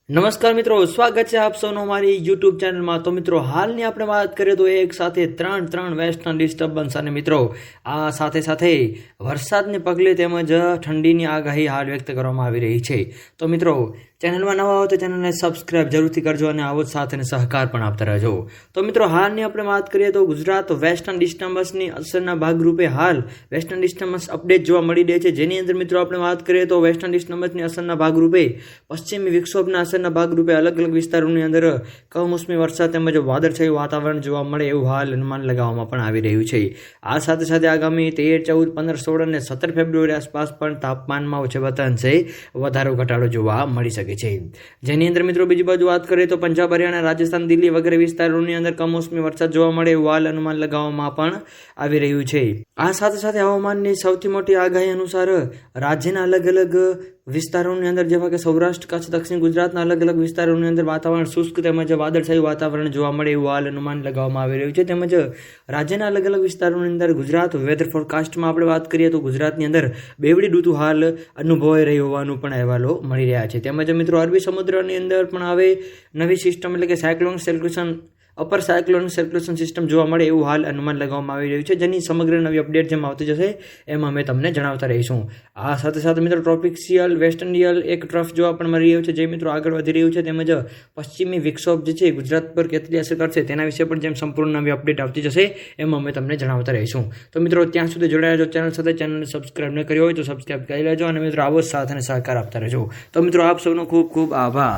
નમસ્કાર મિત્રો, સ્વાગત છે આપ સૌનો અમારી યુટ્યુબ ચેનલમાં। તો મિત્રો, હાલની આપણે વાત કરીએ તો એક સાથે ત્રણ વેસ્ટર્ન ડિસ્ટર્બન્સ અને મિત્રો આ સાથે વરસાદને પગલે તેમજ ઠંડીની આગાહી હાલ વ્યક્ત કરવામાં આવી રહી છે। તો મિત્રો, ચેનલમાં નવા હો તો ચેનલને સબસ્ક્રાઇબ જરૂરથી કરજો અને આવો જ સાથ અને સહકાર પણ આપતા રહેજો। તો મિત્રો, હાલની આપણે વાત કરીએ તો ગુજરાત વેસ્ટર્ન ડિસ્ટર્બન્સની અસરના ભાગરૂપે હાલ વેસ્ટર્ન ડિસ્ટર્બન્સ અપડેટ જોવા મળી રહી છે, જેની અંદર મિત્રો આપણે વાત કરીએ તો વેસ્ટર્ન ડિસ્ટર્બન્સની અસરના ભાગરૂપે પશ્ચિમી વિક્ષોભના અસરના ભાગરૂપે અલગ અલગ વિસ્તારોની અંદર કમોસમી વરસાદ તેમજ વાદળછાયું વાતાવરણ જોવા મળે એવું હાલ અનુમાન લગાવવામાં પણ આવી રહ્યું છે। આ સાથે આગામી 13, 14, 15, 16 અને 17 ફેબ્રુઆરી આસપાસ પણ તાપમાનમાં ઓછા અંશે વધારો ઘટાડો જોવા મળી શકે છે, જેની અંદર મિત્રો બીજી બાજુ વાત કરીએ તો પંજાબ, હરિયાણા, રાજસ્થાન, દિલ્હી વગેરે વિસ્તારોની અંદર કમોસમી વરસાદ જોવા મળે એવું હાલ અનુમાન લગાવવામાં પણ આવી રહ્યું છે। આ સાથે હવામાનની સૌથી મોટી આગાહી અનુસાર રાજ્યના અલગ અલગ વિસ્તારોની અંદર જેવા કે સૌરાષ્ટ્ર, કચ્છ, દક્ષિણ ગુજરાતના અલગ અલગ વિસ્તારોની અંદર વાતાવરણ શુષ્ક તેમજ વાદળછાયું વાતાવરણ જોવા મળે એવું હાલ અનુમાન લગાવવામાં આવી રહ્યું છે। તેમજ રાજ્યના અલગ અલગ વિસ્તારોની અંદર ગુજરાત વેધર ફોરકાસ્ટમાં આપણે વાત કરીએ તો ગુજરાતની અંદર બેવડી ઋતુ હાલ અનુભવાઈ રહી હોવાનું પણ અહેવાલો મળી રહ્યા છે। તેમજ મિત્રો અરબી સમુદ્રની અંદર પણ હવે નવી સિસ્ટમ એટલે કે અપર સાયક્લોનિક સર્ક્યુલેશન સિસ્ટમ જોવા મળે એવું હાલ અનુમાન લગાવવામાં આવી રહ્યું છે, જેની સમગ્ર નવી અપડેટ જેમ આવતી જશે એમાં અમે તમને જણાવતા રહીશું। આ સાથે મિત્રો ટ્રોપિક્સિયલ વેસ્ટર્નિયલ એક ટ્રફ જોવા પણ મળી રહ્યું છે, જે મિત્રો આગળ વધી રહ્યું છે, તેમજ પશ્ચિમી વિક્ષોભ જે છે ગુજરાત પર કેટલી અસર કરશે તેના વિશે પણ જેમ સંપૂર્ણ નવી અપડેટ આવતી જશે એમાં અમે તમને જણાવતા રહીશું। તો મિત્રો, ત્યાં સુધી જોડાયા જો ચેનલ સાથે, ચેનલને સબસ્ક્રાઇબ ન કરી હોય તો સબસ્ક્રાઇબ કરી લેજો અને મિત્રો આવો જ સાથ અને સહકાર આપતા રહેજો। તો મિત્રો, આપ સૌનો ખૂબ આભાર।